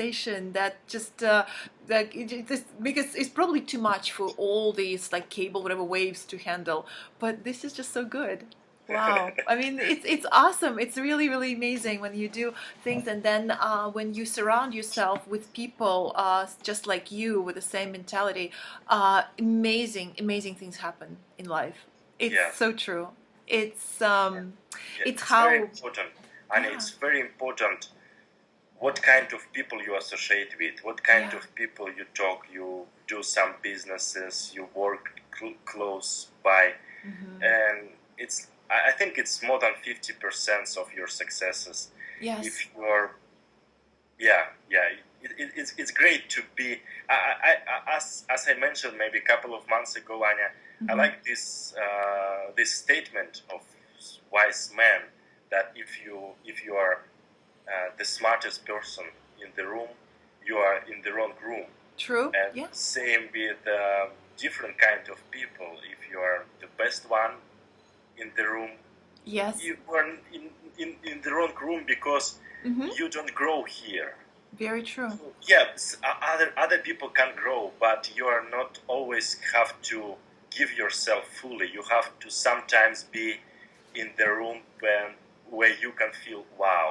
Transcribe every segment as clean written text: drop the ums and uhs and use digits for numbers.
station that just because it's probably too much for all these like cable whatever waves to handle, but this is just so good. Wow. I mean, it's awesome. It's really, really amazing when you do things, and then when you surround yourself with people just like you with the same mentality, amazing, amazing things happen in life. It's Yeah, so true. It's yeah, um, yeah. it's It's very how, important, and yeah, it's very important what kind of people you associate with, what kind yeah. of people you talk, you do some businesses, you work close by, Hmm. and I think it's more than 50% of your successes. Yes. If you're, yeah, yeah, it's great to be. As I mentioned maybe a couple of months ago, Anya, I Hmm. like this statement of wise man that if you are the smartest person in the room, you are in the wrong room. True. And Yeah. same with different kind of people. If you are the best one in the room, Yes. you are in the wrong room because Hmm. you don't grow here. Very true. So, yeah, other people can grow, but you are not always have to give yourself fully. You have to sometimes be in the room where you can feel wow,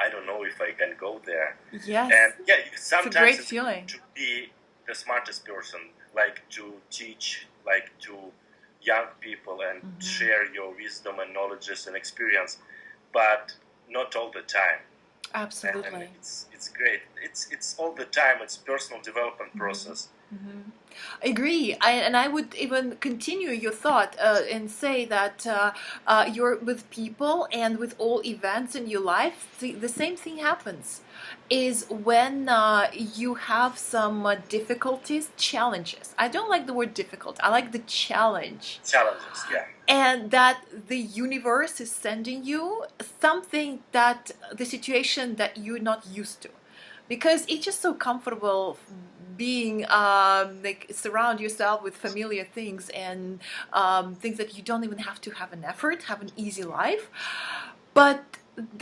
I don't know if I can go there. And Yes. yeah, It's a great sometimes it's good feeling. to be the smartest person, like to teach, like to young people and Hmm. share your wisdom and knowledges and experience, but not all the time. And Absolutely. it's great. It's all the time. It's personal development Hmm. process. Hmm. Agree. And I would even continue your thought and say that you're with people and with all events in your life, the same thing happens. Is when you have some difficulties, challenges. I don't like the word difficult, I like the challenge. Challenges, yeah, And that the universe is sending you something that the situation that you're not used to, because it's just so comfortable being like surround yourself with familiar things and things that you don't even have to have an effort, have an easy life. But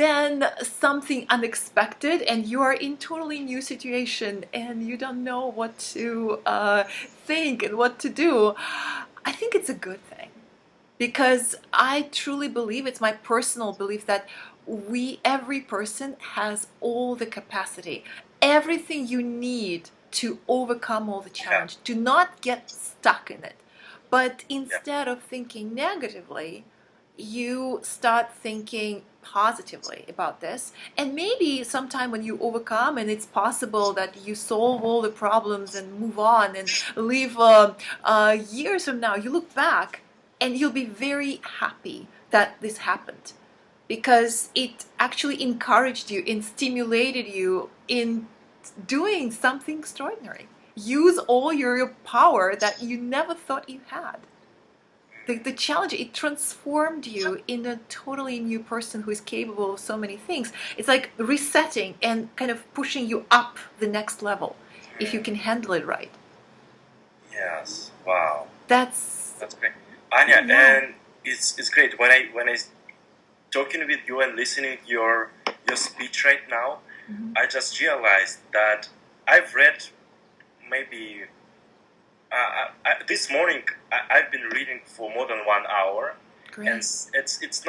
then something unexpected and you are in totally new situation and you don't know what to think and what to do. I think it's a good thing, because I truly believe, it's my personal belief, that every person has all the capacity, everything you need to overcome all the yeah, challenge. Do not get stuck in it. But yeah, instead of thinking negatively, you start thinking positively about this. And maybe sometime when you overcome and it's possible that you solve all the problems and move on and live years from now, you look back and you'll be very happy that this happened, because it actually encouraged you and stimulated you in doing something extraordinary. Use all your power that you never thought you had. The challenge, it transformed you in a totally new person who is capable of so many things. It's like resetting and kind of pushing you up the next level if you can handle it right. yes. Wow, That's, that's great, Anya. yeah. And it's great when I talking with you and listening your speech right now. Hmm. I just realized that I've read maybe this morning. I've been reading for more than 1 hour, and Great. it's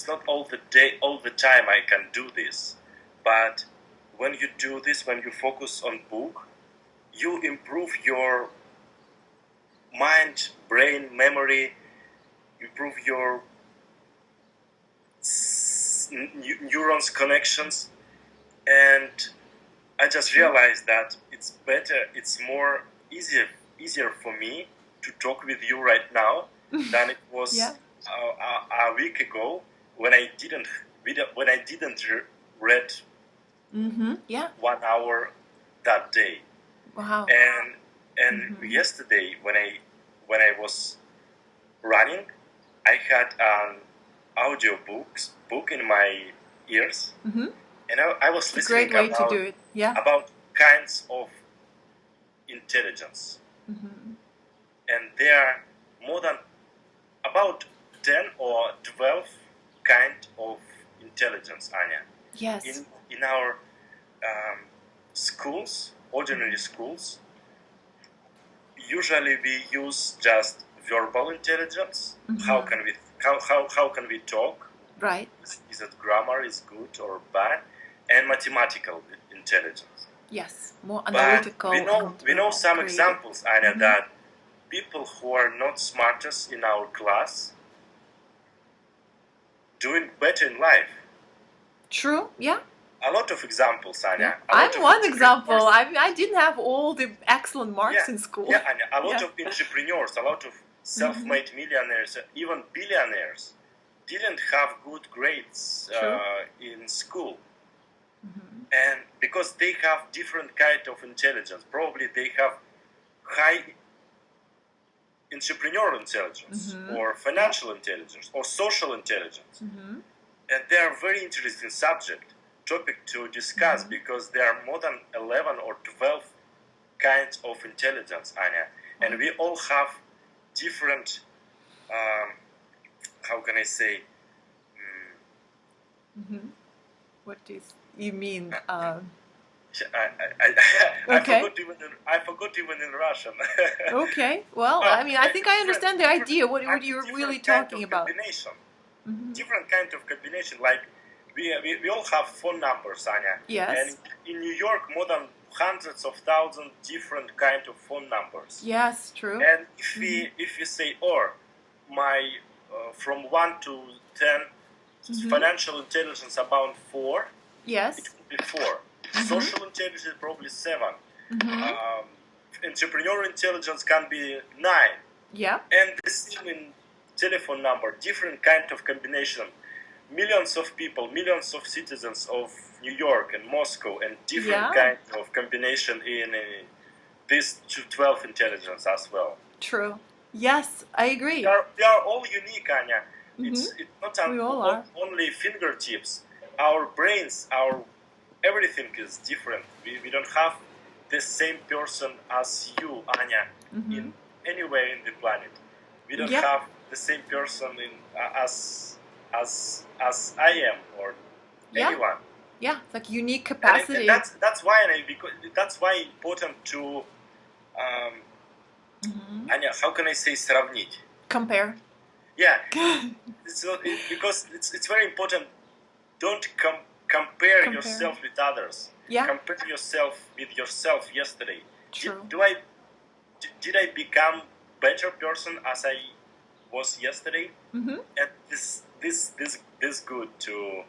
not all the time I can do this, but when you do this, when you focus on book, you improve your mind, brain, memory, improve your neurons connections, and I just True. realized that it's better, it's more easier for me to talk with you right now than it Yeah. was a week ago when I didn't read Mm-hmm. Yeah. 1 hour that day. Wow. And Mm-hmm. yesterday when I was running, I had an audio book in my ears, Mm-hmm. and I was It's a listening great way to do it. Yeah. about kinds of intelligence, Mm-hmm. and there are more than about 10 or 12 kind of intelligence, Anya, Yes. in our schools, ordinary schools, usually we use just verbal intelligence. How can we how can we talk? Right. Is it grammar is good or bad? And mathematical intelligence. Yes, more But analytical. we know some creative. examples, Anya, that people who are not smartest in our class doing better in life. True. Yeah. A lot of examples, Anya. I'm one example. I didn't have all the excellent marks in school. Yeah, Anya. A lot of entrepreneurs, a lot of self-made millionaires, even billionaires, didn't have good grades in school. And because they have different kind of intelligence, probably they have high entrepreneurial intelligence or financial intelligence or social intelligence. And they are very interesting topic to discuss because there are more than 11 or 12 kinds of intelligence, Anya. And we all have different, how can I say? What do you mean? I forgot even in Russian. Okay. Well, I mean, I think I understand the idea. What you're really talking about? Combination. Different kind of combination. Like we all have phone numbers, Anya. Yes. And in New York, more than hundreds of thousands different kind of phone numbers. Yes, true. And if we say, my from 1 to 10, financial intelligence about 4. Yes. It would be 4. Social intelligence probably 7. Entrepreneurial intelligence can be 9. Yeah. And the same in telephone number, different kind of combination. Millions of people, millions of citizens of New York and Moscow, and different kind of combination in this 12 intelligence as well. True. Yes, I agree. They are all unique, Anya. It's not only fingertips. Our brains, everything is different. We don't have the same person as you, Anya, in anywhere in the planet. We don't have the same person as I am or anyone. Yeah, it's like unique capacity. And that's why important to Anya, how can I say сравнить? Compare. Yeah, because it's very important. Don't compare yourself with others. Yeah. Compare yourself with yourself yesterday. True. Did I become better person as I was yesterday? And this good to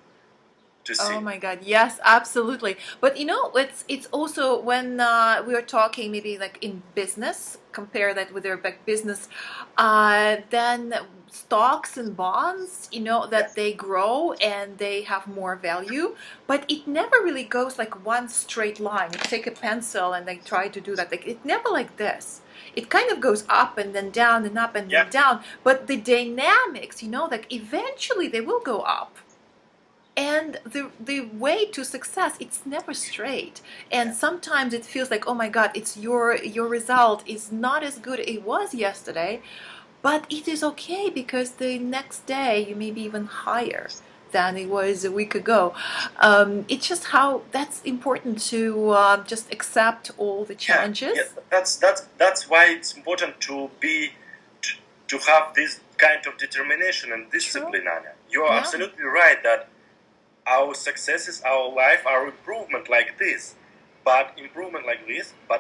see. Oh my God! Yes, absolutely. But it's also when we are talking maybe like in business. Compare that with their business, then stocks and bonds. That they grow and they have more value, but it never really goes like one straight line. You take a pencil and they try to do that. Like it never like this. It kind of goes up and then down and up and then down. But the dynamics, like eventually they will go up. And the way to success, it's never straight. And sometimes it feels like, oh my God, it's your result is not as good as it was yesterday. But it is okay because the next day you may be even higher than it was a week ago. It's just how that's important to just accept all the challenges. That's why it's important to have this kind of determination and discipline, Anya. You are absolutely right that our successes, our life, our improvement like this, but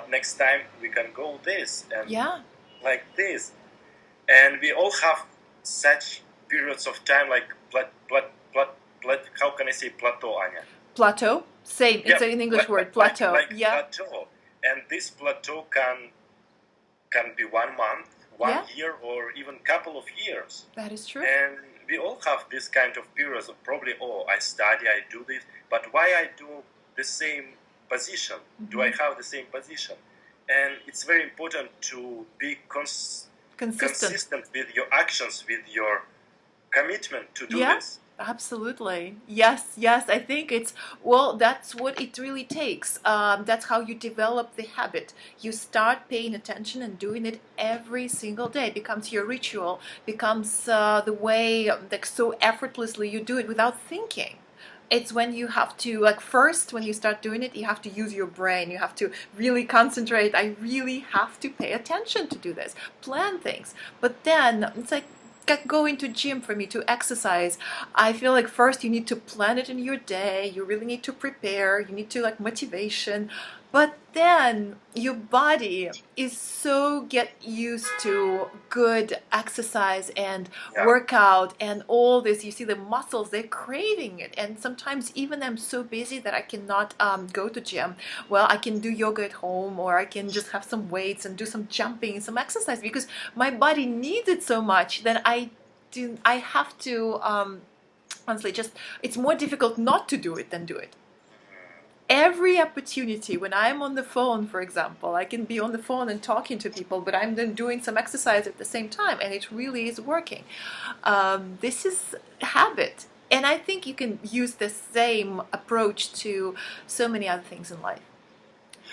next time we can go this and like this. And we all have such periods of time like how can I say plateau, Anya? Plateau? Same. It's an English word. Plateau. Plateau. And this plateau can be 1 month, 1 year, or even couple of years. That is true. And we all have this kind of periods of probably, I study, I do this, but why I do the same position? Do I have the same position? And it's very important to be consistent with your actions, with your commitment to do this. Absolutely. Yes, I think that's what it really takes. That's how you develop the habit. You start paying attention and doing it every single day. It becomes your ritual, becomes the way, like so effortlessly you do it without thinking. It's when you have to, like, first, when you start doing it, you have to use your brain. You have to really concentrate. I really have to pay attention to do this, plan things. But then it's like going to gym for me to exercise. I feel like first you need to plan it in your day. You really need to prepare. You need to, like, motivation. But then your body is so get used to good exercise and Yeah. workout and all this. You see the muscles, they're craving it. And sometimes even I'm so busy that I cannot go to gym. Well, I can do yoga at home, or I can just have some weights and do some jumping, some exercise, because my body needs it so much that I have to honestly, just, it's more difficult not to do it than do it. Every opportunity, when I'm on the phone, for example, I can be on the phone and talking to people, but I'm then doing some exercise at the same time, and it really is working. This is habit, and I think you can use the same approach to so many other things in life.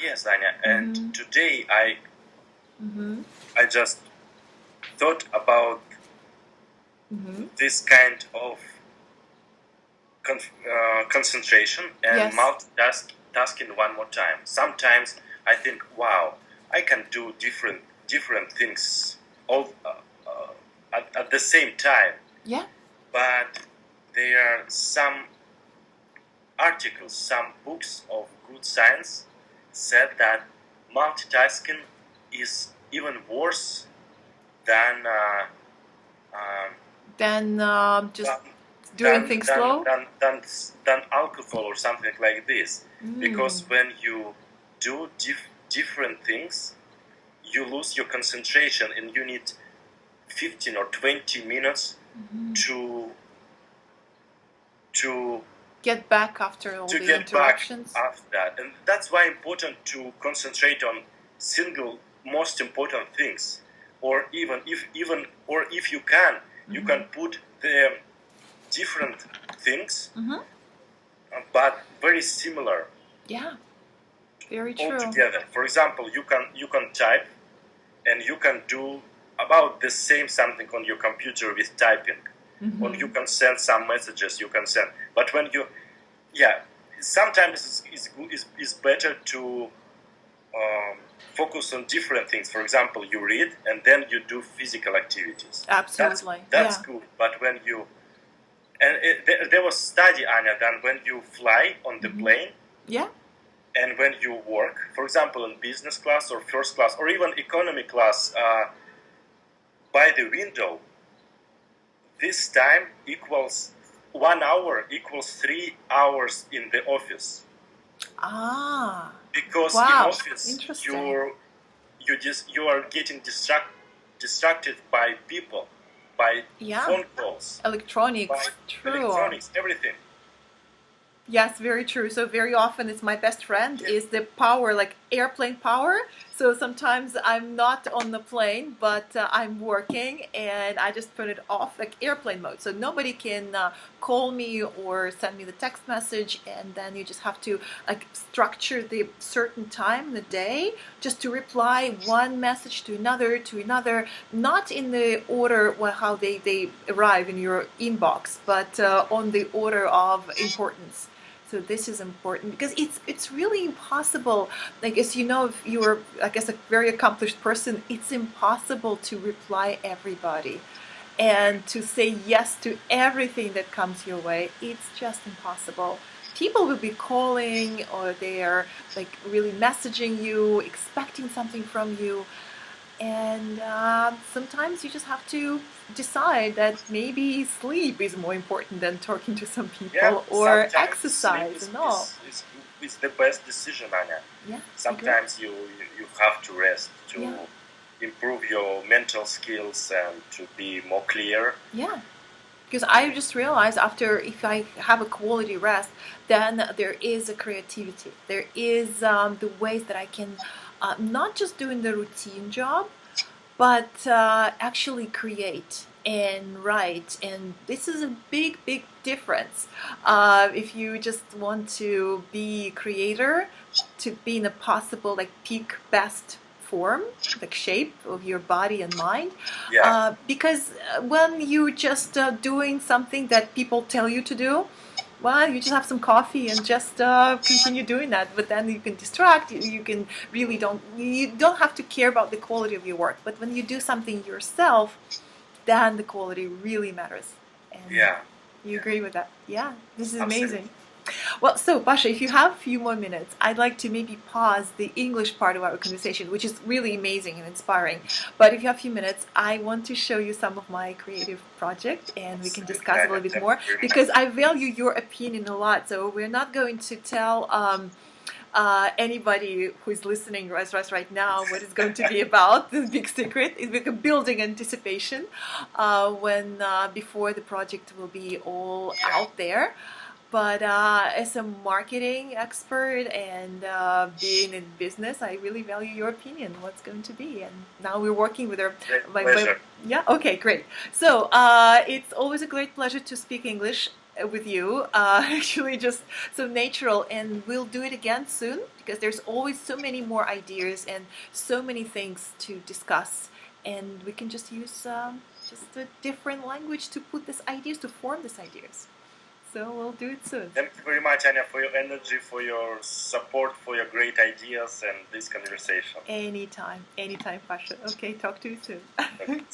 Yes, Anya. Mm-hmm. And today I Mm-hmm. I just thought about Mm-hmm. this kind of concentration and Yes. multitasking one more time. Sometimes I think, wow, I can do different things all at the same time. Yeah. But there are some articles, some books of good science said that multitasking is even worse than Then just than doing things slow. than alcohol or something like this. Because Mm. when you do different things, you lose your concentration, and you need 15 or 20 minutes Mm-hmm. to Get back after all to the get back interruptions. after that. And that's why important to concentrate on single most important things. Or if you can, you Mm-hmm. can put the different things, Mm-hmm. but very similar Yeah, very all true. together. For example, you can type, and you can do about the same something on your computer with typing. Or you Mm-hmm. can send some messages. You can send, but when you, yeah, sometimes it's better to focus on different things. For example, you read and then you do physical activities. Absolutely. That's Yeah. good. But when you, and there was study, Anya, that when you fly on the Mm-hmm. plane Yeah. and when you work, for example, in business class or first class or even economy class, by the window, this time equals 1 hour equals 3 hours in the office. Ah. Because in Wow. office Interesting. you are getting distracted by people, by Yeah. phone calls, by Electronics. True. electronics, everything. Yes, very true. So very often it's my best friend Yeah. is the power, like airplane power. So sometimes I'm not on the plane, but I'm working and I just put it off, like airplane mode. So nobody can call me or send me the text message. And then you just have to, like, structure the certain time in the day just to reply one message to another, not in the order how they arrive in your inbox, but on the order of importance. So this is important because it's really impossible. Like, as you know, if you're, I guess, a very accomplished person, it's impossible to reply everybody and to say yes to everything that comes your way. It's just impossible. People will be calling, or they're, like, really messaging you, expecting something from you, and sometimes you just have to decide that maybe sleep is more important than talking to some Yeah, people, or sometimes sleep exercise and all. is the best decision, Anya. Yeah, agree. Sometimes you have to rest to Yeah, improve your mental skills and to be more clear. yeah. Because I just realized after, if I have a quality rest, then there is a creativity. There is the ways that I can not just doing the routine job, but actually create and write. And this is a big, big difference. If you just want to be creator, to be in a possible, like, peak best form, like shape of your body and mind, Yeah, because when you just doing something that people tell you to do, well, you just have some coffee and just continue doing that. But then you can distract. You can really you don't have to care about the quality of your work. But when you do something yourself, then the quality really matters. And Yeah. you agree with that? Yeah, this is Absolutely. amazing. Well, so Basha, if you have a few more minutes, I'd like to maybe pause the English part of our conversation, which is really amazing and inspiring. But if you have a few minutes, I want to show you some of my creative project, and we can discuss a little bit more because I value your opinion a lot. So we're not going to tell anybody who's listening right now what it's going to be about. This big secret is like a building anticipation when before the project will be all out there. But as a marketing expert and being in business, I really value your opinion. What's going to be? And now we're working with our. Pleasure. Yeah. Okay. Great. So it's always a great pleasure to speak English with you. Actually, just so natural, and we'll do it again soon because there's always so many more ideas and so many things to discuss, and we can just use just a different language to put these ideas to form these ideas. So we'll do it soon. Thank you very much, Anya, for your energy, for your support, for your great ideas and this conversation. Anytime, Pasha. Okay, talk to you soon. Great.